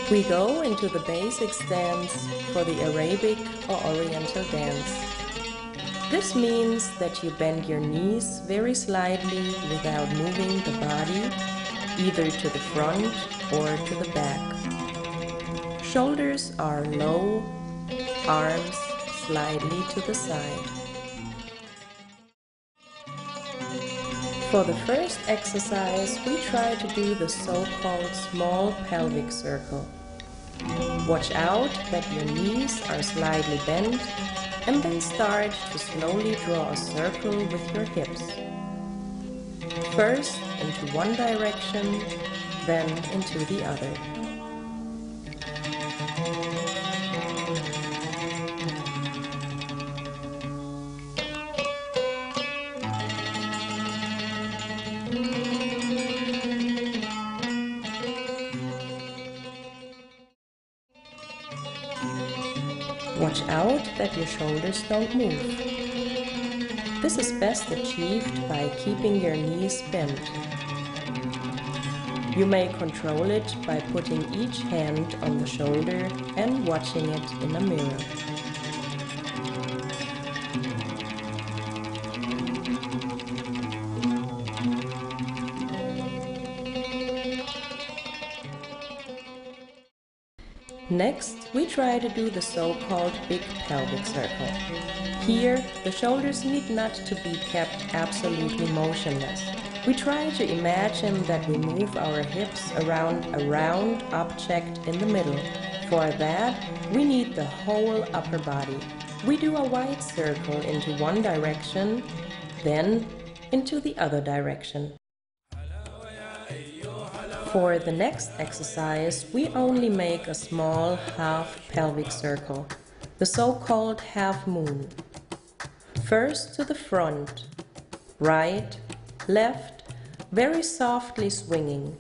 We go into the basic stance for the Arabic or Oriental dance. This means that you bend your knees very slightly without moving the body, either to the front or to the back. Shoulders are low, arms slightly to the side. For the first exercise, we try to do the so-called small pelvic circle. Watch out that your knees are slightly bent, and then start to slowly draw a circle with your hips. First into one direction, then into the other. Watch out that your shoulders don't move. This is best achieved by keeping your knees bent. You may control it by putting each hand on the shoulder and watching it in a mirror. Next, we try to do the so-called big pelvic circle. Here, the shoulders need not to be kept absolutely motionless. We try to imagine that we move our hips around a round object in the middle. For that, we need the whole upper body. We do a wide circle into one direction, then into the other direction. For the next exercise, we only make a small half pelvic circle, the so-called half moon. First to the front, right, left, very softly swinging.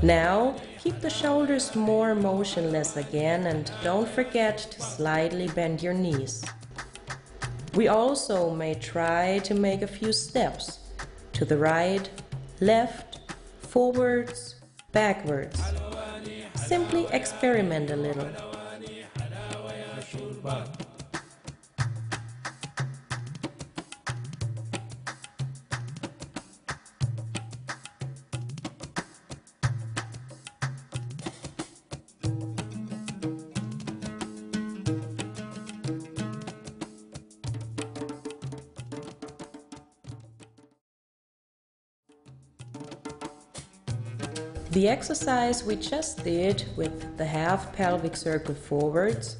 Now keep the shoulders more motionless again and don't forget to slightly bend your knees. We also may try to make a few steps to the right, left, forwards, backwards. Simply experiment a little. The exercise we just did with the half pelvic circle forwards,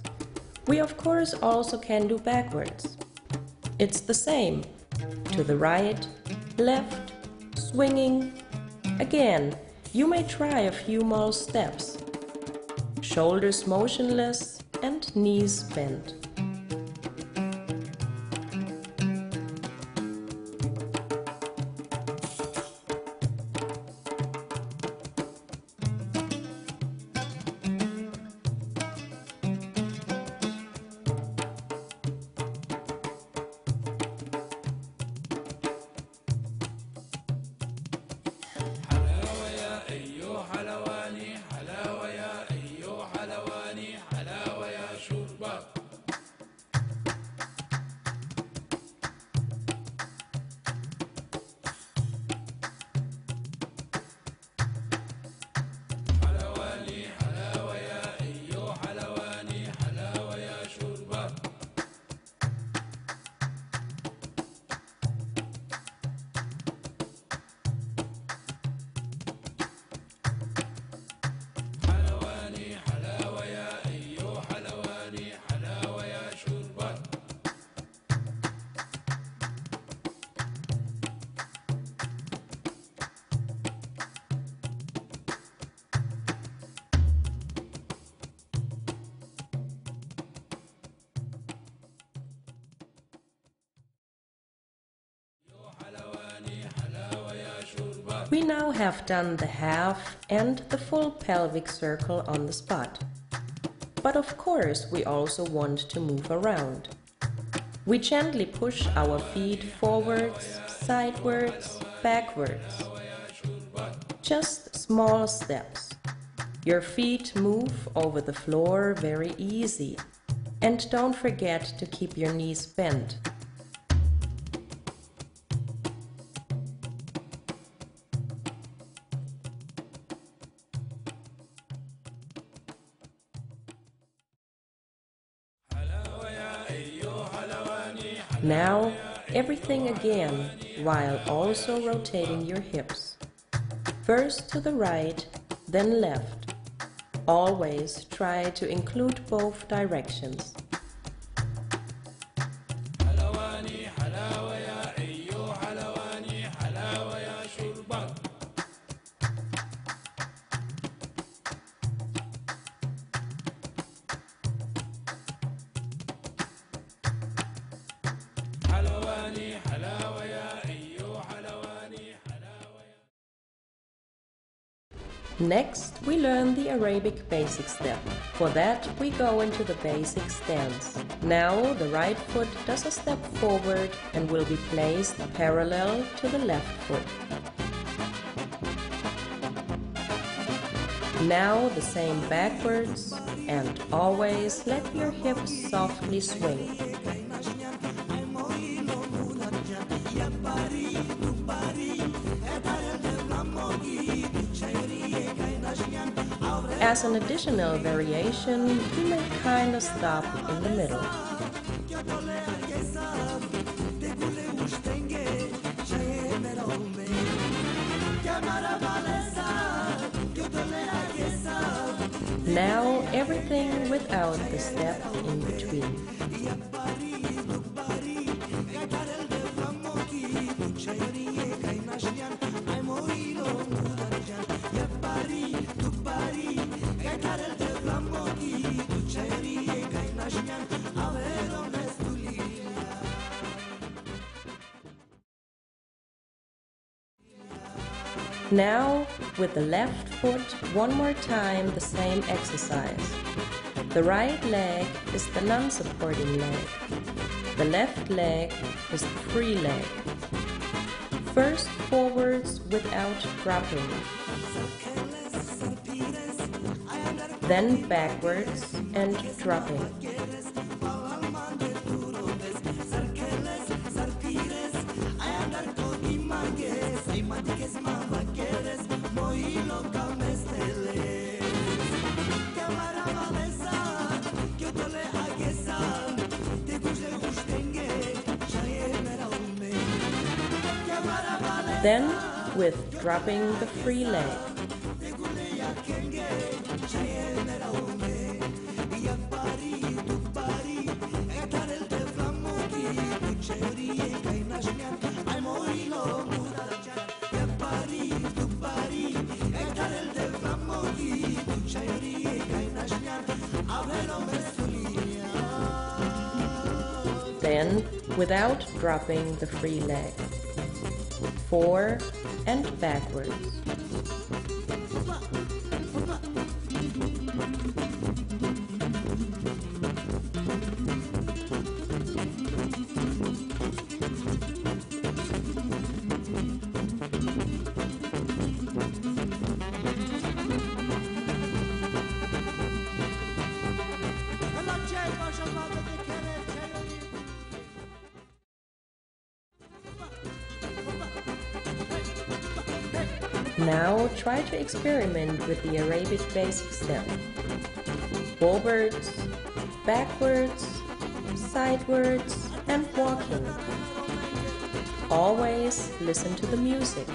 we of course also can do backwards. It's the same. To the right, left, swinging. Again, you may try a few more steps. Shoulders motionless and knees bent. We now have done the half and the full pelvic circle on the spot. But of course we also want to move around. We gently push our feet forwards, sidewards, backwards. Just small steps. Your feet move over the floor very easy. And don't forget to keep your knees bent. Now, everything again, while also rotating your hips. First to the right, then left. Always try to include both directions. Next, we learn the Arabic basic step. For that, we go into the basic stance. Now, the right foot does a step forward and will be placed parallel to the left foot. Now, the same backwards, and always let your hips softly swing. As an additional variation, you may kinda stop in the middle. Now everything without the step in between. Now, with the left foot, one more time the same exercise. The right leg is the non-supporting leg. The left leg is the free leg. First forwards without dropping. Then backwards and dropping. Then, with dropping the free leg. Then, without dropping the free leg. Forward and backwards. Now try to experiment with the Arabic basic step. Forwards, backwards, sidewards, and walking. Always listen to the music.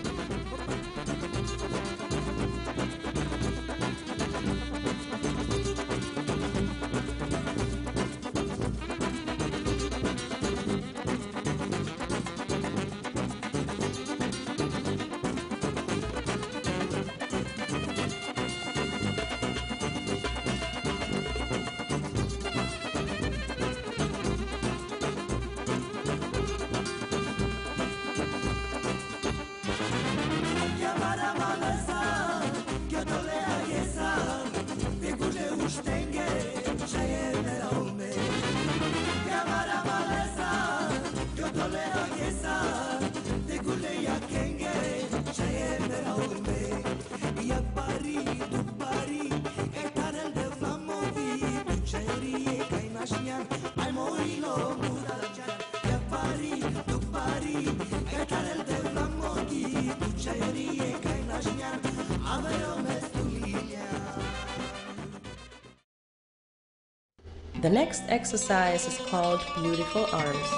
The next exercise is called Beautiful Arms.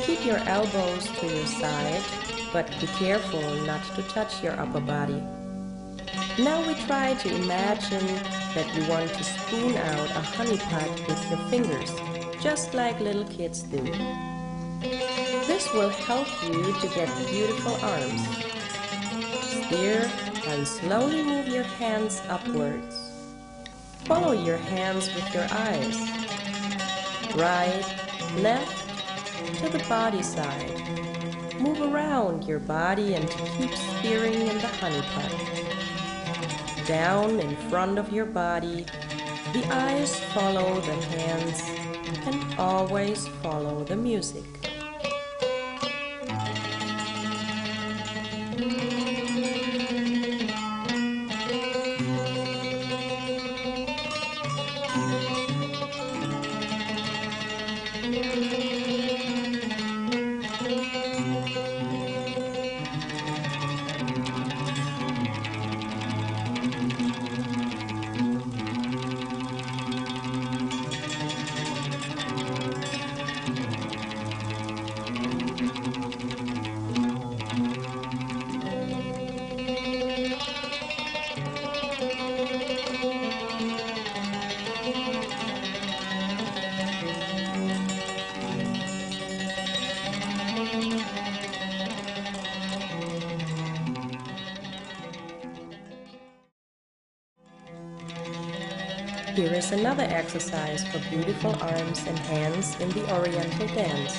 Keep your elbows to your side, but be careful not to touch your upper body. Now we try to imagine that you want to spoon out a honey pot with your fingers, just like little kids do. This will help you to get beautiful arms. Steer and slowly move your hands upwards. Follow your hands with your eyes. Right, left, to the body side. Move around your body and keep steering in the honey pot. Down in front of your body, the eyes follow the hands and always follow the music. Here is another exercise for beautiful arms and hands in the Oriental dance.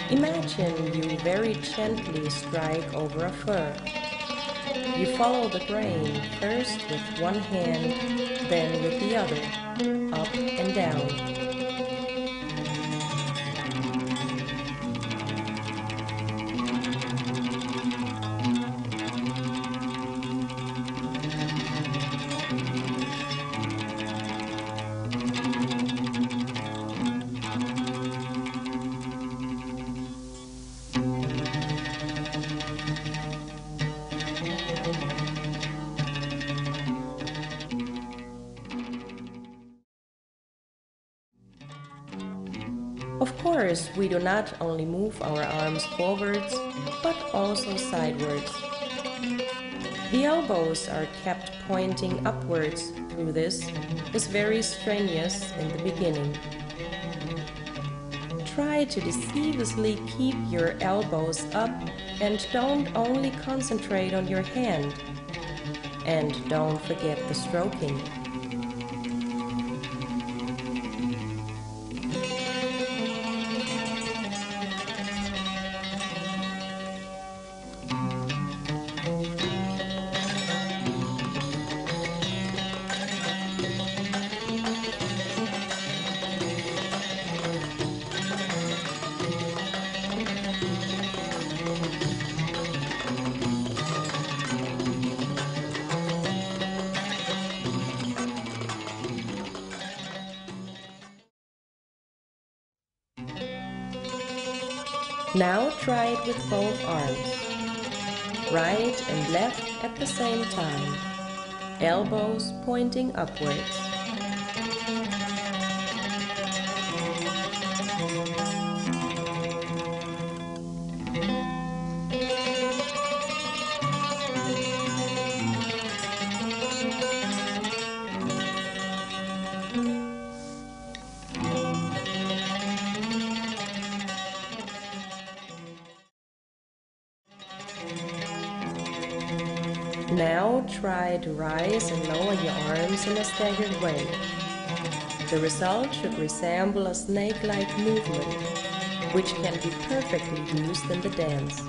Imagine you very gently strike over a fur. You follow the grain, first with one hand, then with the other, up and down. Of course, we do not only move our arms forwards, but also sidewards. The elbows are kept pointing upwards through this is very strenuous in the beginning. Try to decisively keep your elbows up and don't only concentrate on your hand. And don't forget the stroking. Now try it with both arms. Right and left at the same time. Elbows pointing upwards. Now try to rise and lower your arms in a staggered way. The result should resemble a snake-like movement, which can be perfectly used in the dance.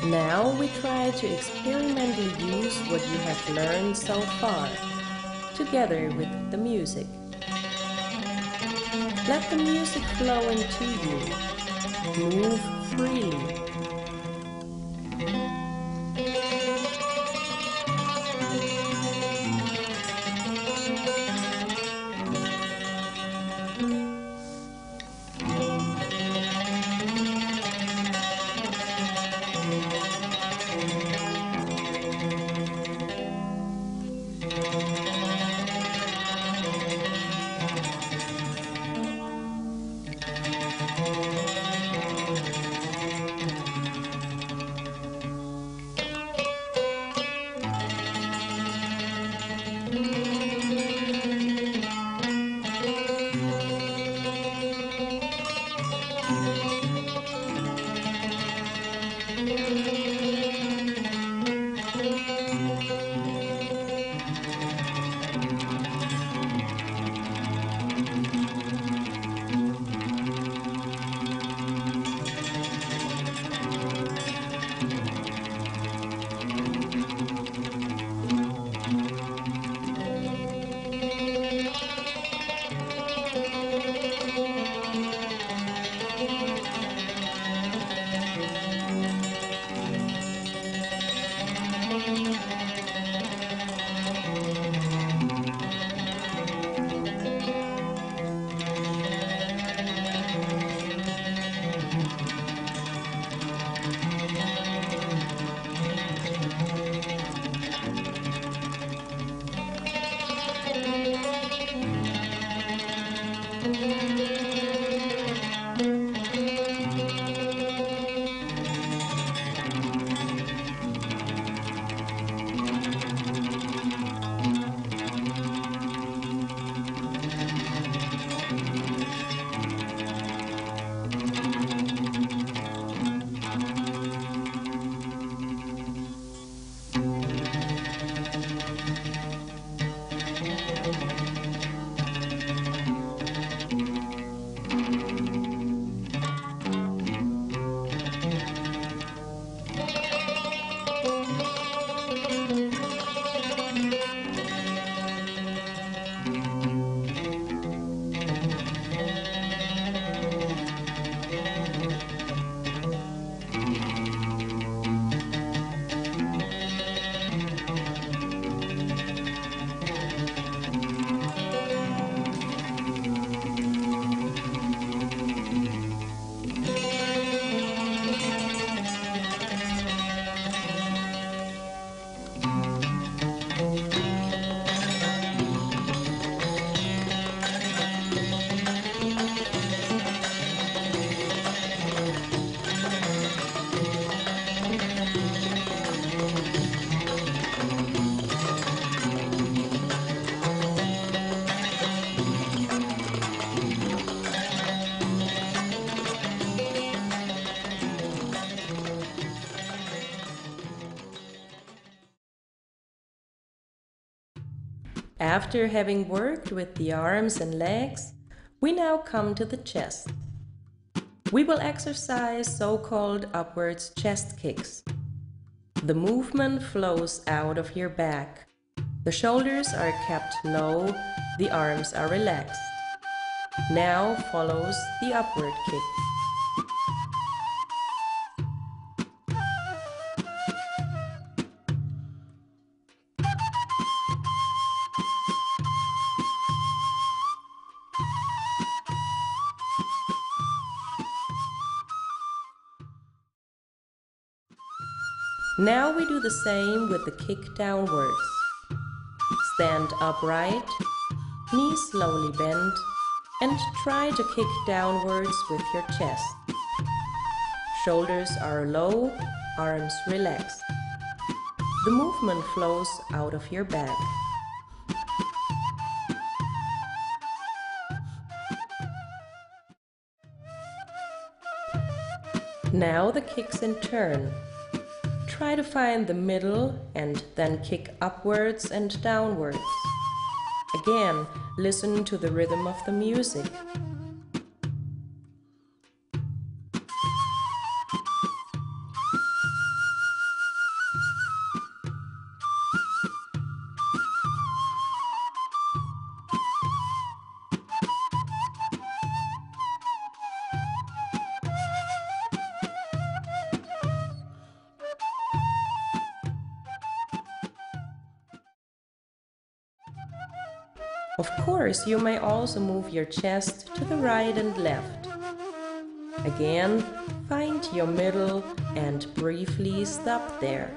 Now we try to experimentally use what you have learned so far. together with the music. Let the music flow into you. Move freely. After having worked with the arms and legs, we now come to the chest. We will exercise so-called upwards chest kicks. The movement flows out of your back. The shoulders are kept low, the arms are relaxed. Now follows the upward kick. Now we do the same with the kick downwards. Stand upright, knees slowly bend, and try to kick downwards with your chest. Shoulders are low, arms relaxed. The movement flows out of your back. Now the kicks in turn. Try to find the middle and then kick upwards and downwards. Again, listen to the rhythm of the music. Of course, you may also move your chest to the right and left. Again, find your middle and briefly stop there.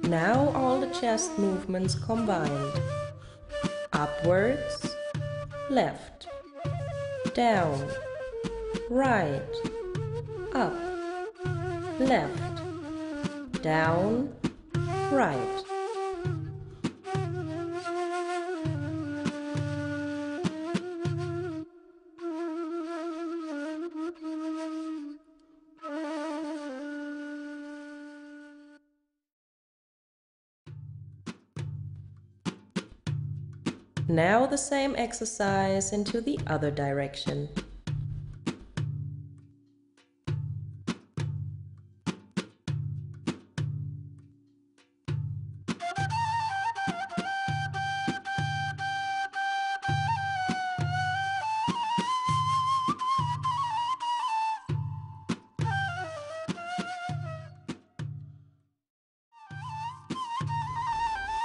Now all the chest movements combined. Upwards, left, down, right, up, left, down, right. Now the same exercise into the other direction.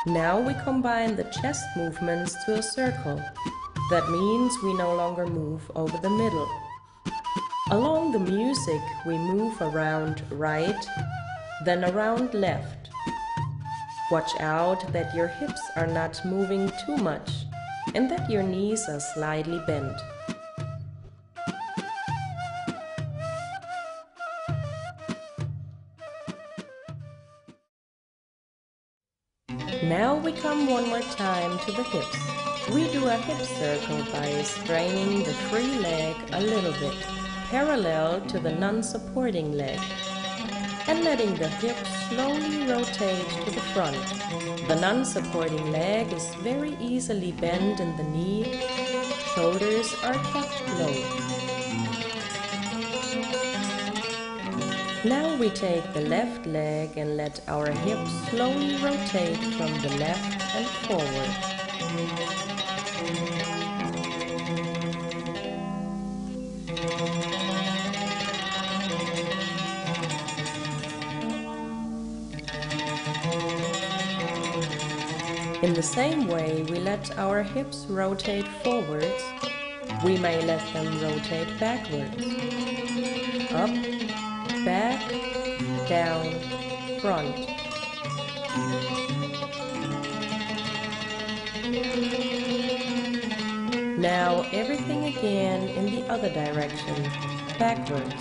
Now we combine the chest movements to a circle. That means we no longer move over the middle. Along the music, we move around right, then around left. Watch out that your hips are not moving too much and that your knees are slightly bent. Now we come one more time to the hips. We do a hip circle by straining the free leg a little bit, parallel to the non-supporting leg, and letting the hips slowly rotate to the front. The non-supporting leg is very easily bent in the knee, shoulders are kept low. Now we take the left leg and let our hips slowly rotate from the left and forward. In the same way we let our hips rotate forwards, we may let them rotate backwards. Up, back, down, front. Now everything again in the other direction, backwards.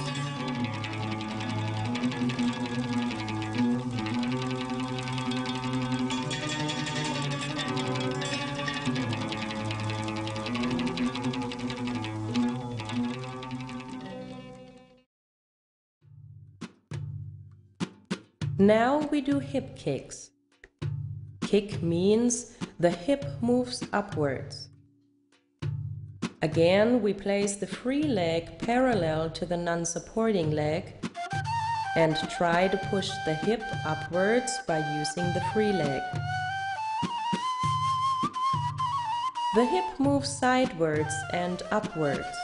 Now we do hip kicks. Kick means the hip moves upwards. Again, we place the free leg parallel to the non-supporting leg and try to push the hip upwards by using the free leg. The hip moves sidewards and upwards.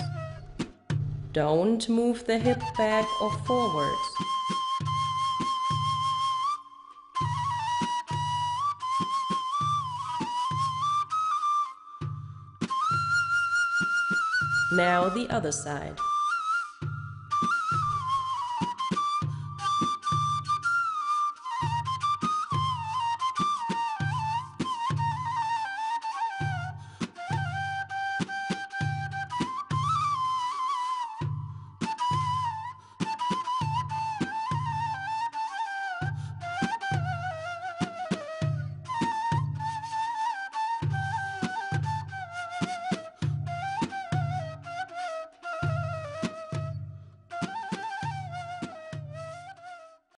Don't move the hip back or forwards. Now the other side.